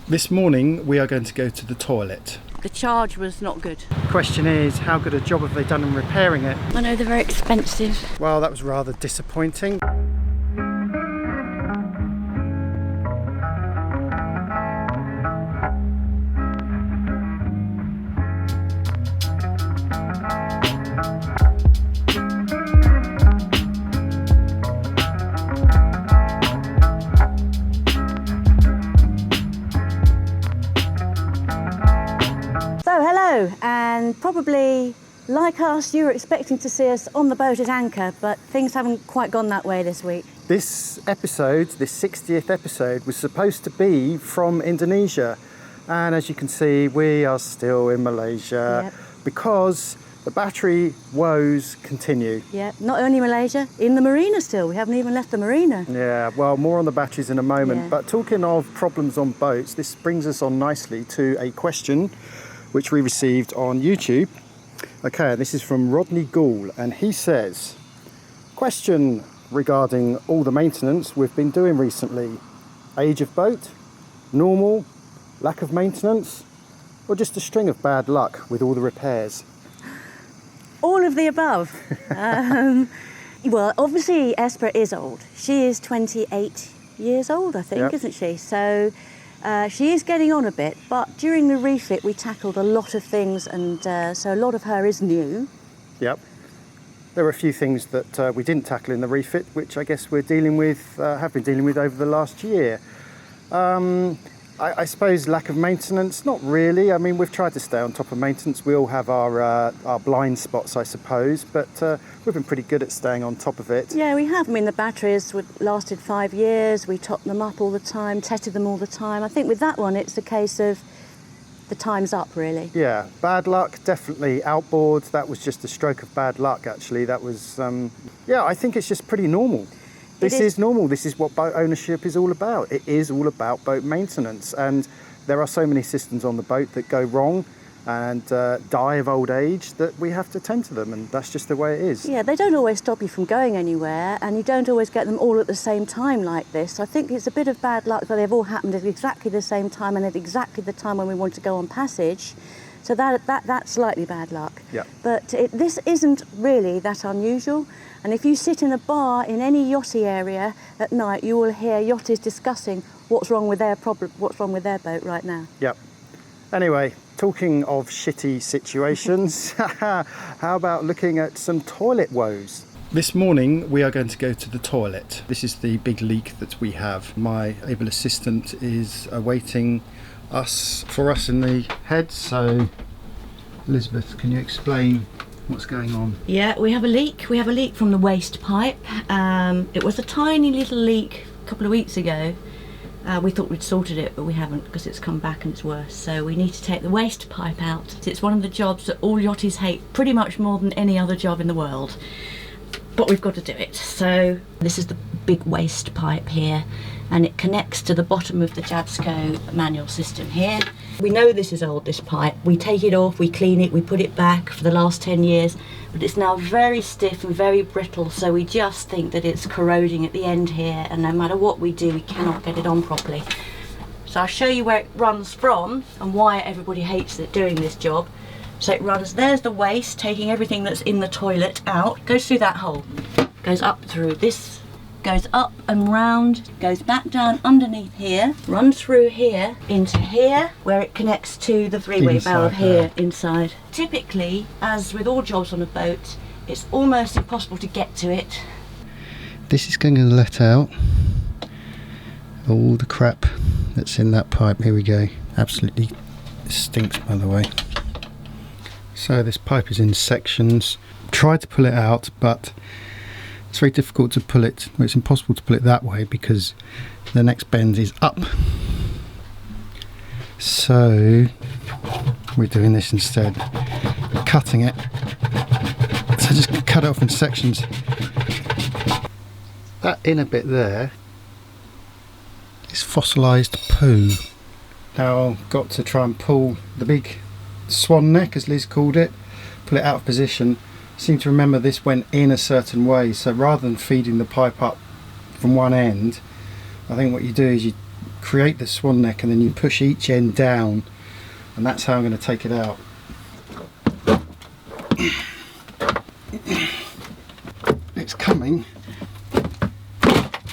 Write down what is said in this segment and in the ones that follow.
This morning we are going to go to the toilet. The charge was not good. The question is, how good a job have they done in repairing it? I know they're very expensive. Well, that was rather disappointing. And probably, like us, you were expecting to see us on the boat at anchor, but things haven't quite gone that way this week. This episode, this 60th episode, was supposed to be from Indonesia. And as you can see, we are still in Malaysia because the battery woes continue. Yeah, not only Malaysia, in the marina still. We haven't even left the marina. Yeah, well, more on the batteries in a moment. Yeah. But talking of problems on boats, this brings us on nicely to a question which we received on YouTube. Okay, this is from Rodney Gould, and he says, question regarding all the maintenance we've been doing recently. Age of boat, normal, lack of maintenance, or just a string of bad luck with all the repairs? All of the above. Well, obviously Esper is old. She is 28 years old, I think, isn't she? So she is getting on a bit, but during the refit we tackled a lot of things, and so a lot of her is new. Yep. There were a few things that we didn't tackle in the refit, which I guess we're dealing with, have been dealing with over the last year. I suppose lack of maintenance, not really. I mean, we've tried to stay on top of maintenance. We all have our blind spots, I suppose, but we've been pretty good at staying on top of it. Yeah, we have. I mean, the batteries lasted 5 years. We topped them up all the time, tested them all the time. I think with that one, it's a case of the time's up, really. Yeah, bad luck, definitely. Outboard, that was just a stroke of bad luck, actually. That was, yeah, I think it's just pretty normal. This is normal. This is what boat ownership is all about. It is all about boat maintenance, and there are so many systems on the boat that go wrong and die of old age that we have to tend to them, and that's just the way it is. Yeah, they don't always stop you from going anywhere, and you don't always get them all at the same time like this. I think it's a bit of bad luck that they've all happened at exactly the same time and at exactly the time when we want to go on passage. So that's slightly bad luck. Yeah. But this isn't really that unusual. And if you sit in a bar in any yachty area at night, you will hear yachties discussing what's wrong with their boat right now. Yep. Anyway, talking of shitty situations, how about looking at some toilet woes? This morning we are going to go to the toilet. This is the big leak that we have. My able assistant is awaiting for us in the head, so Elizabeth, can you explain what's going on? Yeah, we have a leak. We have a leak from the waste pipe. It was a tiny little leak a couple of weeks ago. We thought we'd sorted it, but we haven't, because it's come back and it's worse. So we need to take the waste pipe out. It's one of the jobs that all yachties hate pretty much more than any other job in the world. But we've got to do it. So this is the big waste pipe here, and it connects to the bottom of the BaaskaT manual system here. We know this is old, this pipe. We take it off, we clean it, we put it back for the last 10 years, but it's now very stiff and very brittle, so we just think that it's corroding at the end here, and no matter what we do, we cannot get it on properly. So I'll show you where it runs from and why everybody hates it doing this job. So it runs, there's the waste, taking everything that's in the toilet out, goes through that hole, goes up through this, goes up and round, goes back down underneath here, runs through here, into here, where it connects to the three-way valve here inside. Typically, as with all jobs on a boat, it's almost impossible to get to it. This is going to let out all the crap that's in that pipe. Here we go. Absolutely stinks, by the way. So this pipe is in sections. Tried to pull it out, but it's very difficult to pull it. Well, it's impossible to pull it that way because the next bend is up. So we're doing this instead, cutting it. So just cut it off in sections. That inner bit there is fossilised poo. Now I've got to try and pull the big swan neck, as Liz called it, pull it out of position. I seem to remember this went in a certain way, so rather than feeding the pipe up from one end, I think what you do is you create the swan neck, and then you push each end down, and that's how I'm going to take it out. It's coming.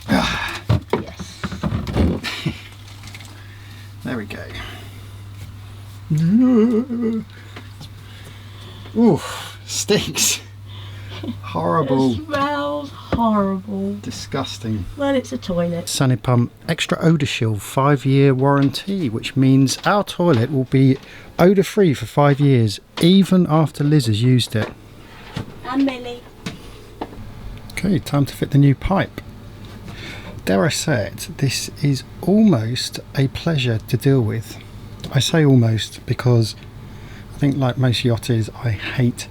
Yes. There we go. Ooh, stinks. Horrible. It smells horrible. Disgusting. Well, it's a toilet. Sunny Pump Extra Odour Shield 5-year warranty, which means our toilet will be odour free for 5 years, even after Liz has used it. And Millie. Okay, time to fit the new pipe. Dare I say it, this is almost a pleasure to deal with. I say almost because I think, like most yachties, I hate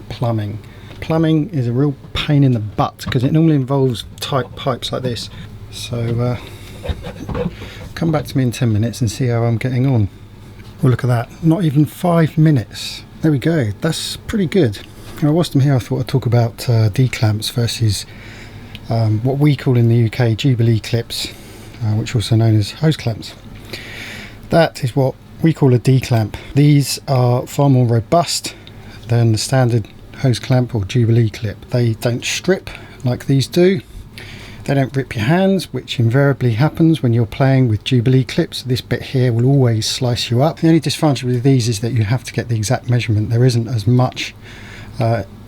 plumbing. Plumbing is a real pain in the butt because it normally involves tight pipes like this. So come back to me in 10 minutes and see how I'm getting on. Well, look at that, not even 5 minutes. There we go, that's pretty good. Now, whilst I'm here, I thought I'd talk about D-clamps versus what we call in the UK Jubilee clips, which are also known as hose clamps. That is what we call a D-clamp. These are far more robust than the standard hose clamp or Jubilee clip. They don't strip like these do. They don't rip your hands, which invariably happens when you're playing with Jubilee clips. This bit here will always slice you up. The only disadvantage with these is that you have to get the exact measurement. There isn't as much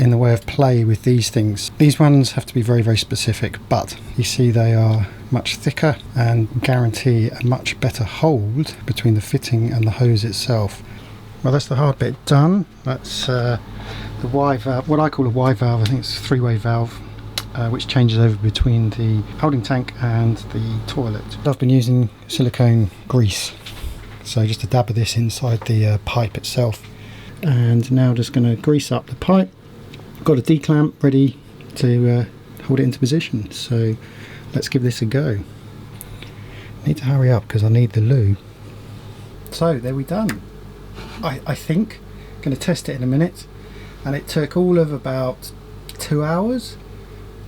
in the way of play with these things. These ones have to be very, very specific, but you see they are much thicker and guarantee a much better hold between the fitting and the hose itself. Well, that's the hard bit done. That's the Y valve, what I call a Y valve. I think it's a 3-way valve, which changes over between the holding tank and the toilet. I've been using silicone grease, so just a dab of this inside the pipe itself. And now just going to grease up the pipe. Got a D-clamp ready to hold it into position, so let's give this a go. Need to hurry up because I need the loo. So there we done. I think going to test it in a minute, and it took all of about 2 hours,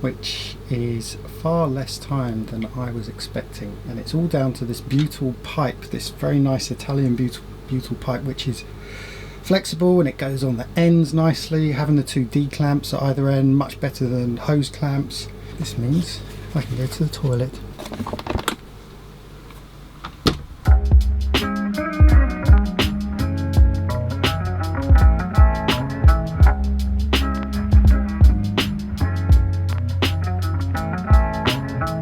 which is far less time than I was expecting, and it's all down to this beautiful pipe, this very nice Italian beautiful pipe, which is flexible and it goes on the ends nicely. Having the 2 D-clamps at either end, much better than hose clamps. This means I can go to the toilet.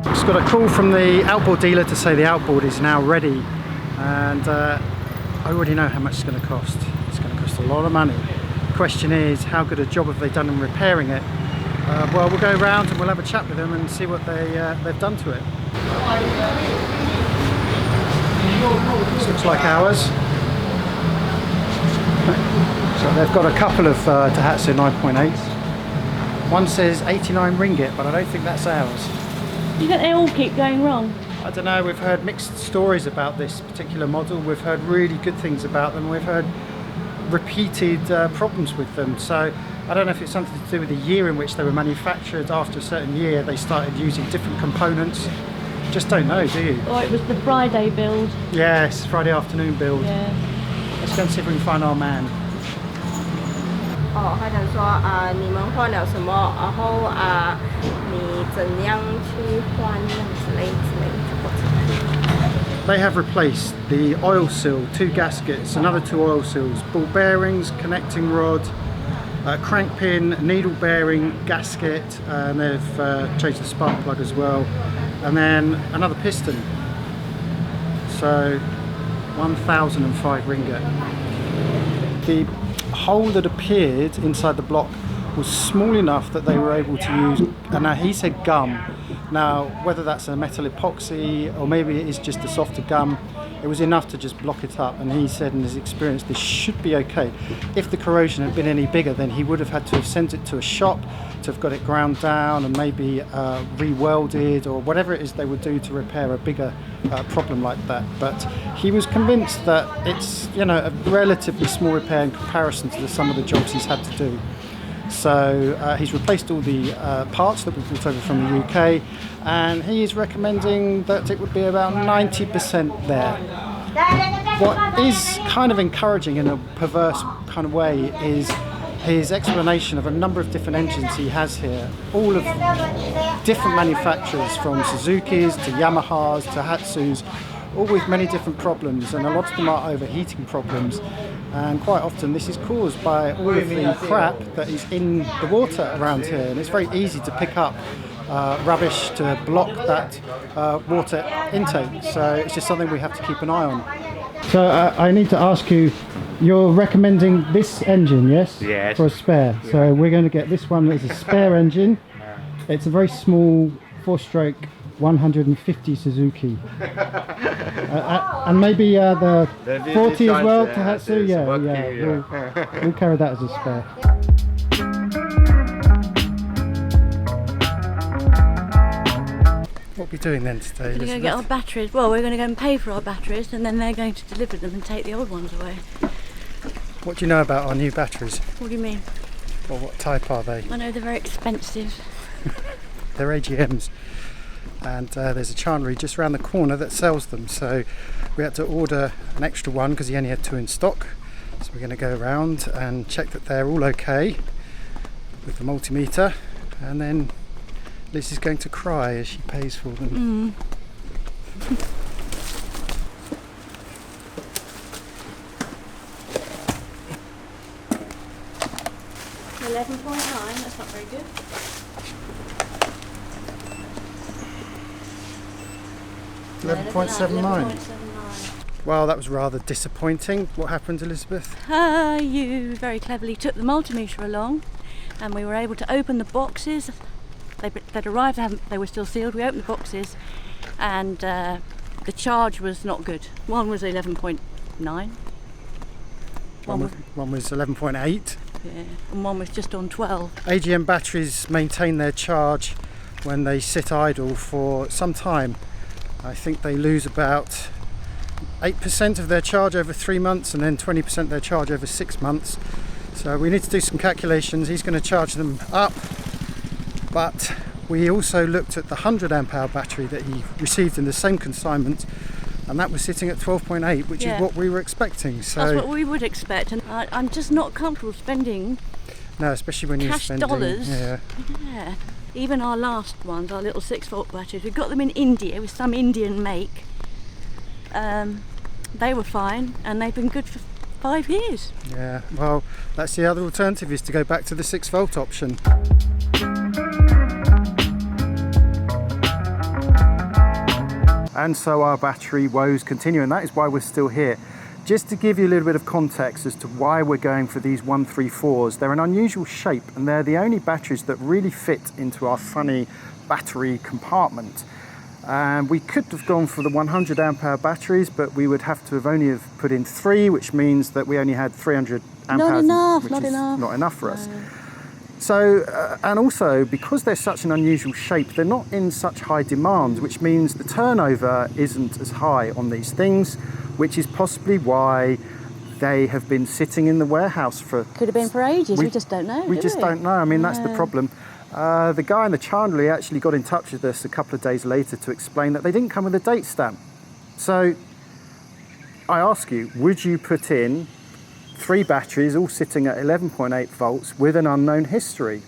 Just got a call from the outboard dealer to say the outboard is now ready, and I already know how much it's going to cost. It's going to cost a lot of money. The question is, how good a job have they done in repairing it? Well, we'll go around and we'll have a chat with them and see what they've done to it. This looks like ours. So they've got a couple of Daihatsu 9.8s. One says 89 ringgit, but I don't think that's ours. You think they all keep going wrong? I don't know, we've heard mixed stories about this particular model. We've heard really good things about them. We've heard repeated problems with them. So I don't know if it's something to do with the year in which they were manufactured. After a certain year, they started using different components. Just don't know, do you? Or it was the Friday build. Yes, Friday afternoon build. Yeah. Let's go and see if we can find our man. 他想说你们换了什么，然后你怎样去换之类之类的。 They have replaced the oil seal, 2 gaskets, another 2 oil seals, ball bearings, connecting rod, crank pin, needle bearing, gasket, and they've changed the spark plug as well, and then another piston. So 1,005 ringgit. The hole that appeared inside the block was small enough that they were able to use, and now he said gum. Now whether that's a metal epoxy or maybe it is just a softer gum, it was enough to just block it up, and he said in his experience this should be okay. If the corrosion had been any bigger, then he would have had to have sent it to a shop to have got it ground down and maybe re-welded or whatever it is they would do to repair a bigger problem like that. But he was convinced that it's, you know, a relatively small repair in comparison to some of the jobs he's had to do. So he's replaced all the parts that we brought over from the UK, and he is recommending that it would be about 90% there. What is kind of encouraging in a perverse kind of way is his explanation of a number of different engines he has here, all of different manufacturers, from Suzuki's to Yamahas to Hatsus, all with many different problems, and a lot of them are overheating problems, and quite often this is caused by all of the crap that is in the water around here, and it's very easy to pick up rubbish to block that water intake, so it's just something we have to keep an eye on. So I need to ask you, you're recommending this engine, yes? Yes. For a spare. Yeah. So we're going to get this one as a spare engine. It's a very small 4-stroke 150 Suzuki. And maybe the 40 as well, Tohatsu? Yeah. We'll carry that as a spare. What are we doing then today? We're going to go get our batteries. Well, we're going to go and pay for our batteries, and then they're going to deliver them and take the old ones away. What do you know about our new batteries? What do you mean? Well, what type are they? I know they're very expensive. They're AGMs, and there's a chandlery just around the corner that sells them, so we had to order an extra one because he only had 2 in stock. So we're going to go around and check that they're all okay with the multimeter, and then Liz is going to cry as she pays for them. 11.9, that's not very good. $11.79. Well, that was rather disappointing. What happened, Elizabeth? You very cleverly took the multimeter along, and we were able to open the boxes. They'd arrived, they were still sealed. We opened the boxes, and the charge was not good. One was 11.9. One was 11.8. Yeah, and one was just on 12. AGM batteries maintain their charge when they sit idle for some time. I think they lose about 8% of their charge over 3 months, and then 20% of their charge over 6 months. So we need to do some calculations. He's going to charge them up, but we also looked at the 100 amp hour battery that he received in the same consignment, and that was sitting at 12.8, which is what we were expecting. So that's what we would expect, and I'm just not comfortable spending especially when you're spending dollars. Yeah. Even our last ones, our little 6-volt batteries, we got them in India with some Indian make. They were fine, and they've been good for 5 years. Yeah, well, that's the other alternative, is to go back to the 6-volt option. And so our battery woes continue, and that is why we're still here. Just to give you a little bit of context as to why we're going for these 134s, they're an unusual shape, and they're the only batteries that really fit into our funny battery compartment. And we could have gone for the 100 amp hour batteries, but we would have to have only put in 3, which means that we only had 300 amp hours, which is not enough for us. So, and also because they're such an unusual shape, they're not in such high demand, which means the turnover isn't as high on these things, which is possibly why they have been sitting in the warehouse for... Could have been for ages, we just don't know, We just don't know, I mean, that's the problem. The guy in the chandlery actually got in touch with us a couple of days later to explain that they didn't come with a date stamp. So, I ask you, would you put in 3 batteries all sitting at 11.8 volts with an unknown history?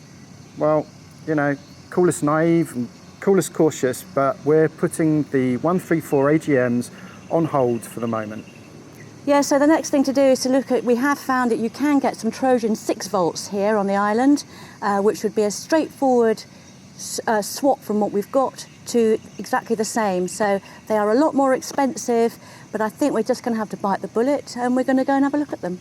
Well, you know, call us naive and call us cautious, but we're putting the 134 AGMs on hold for the moment. Yeah, so the next thing to do is to look at, we have found that you can get some Trojan 6 volts here on the island, which would be a straightforward swap from what we've got to exactly the same. So they are a lot more expensive, but I think we're just going to have to bite the bullet, and we're going to go and have a look at them.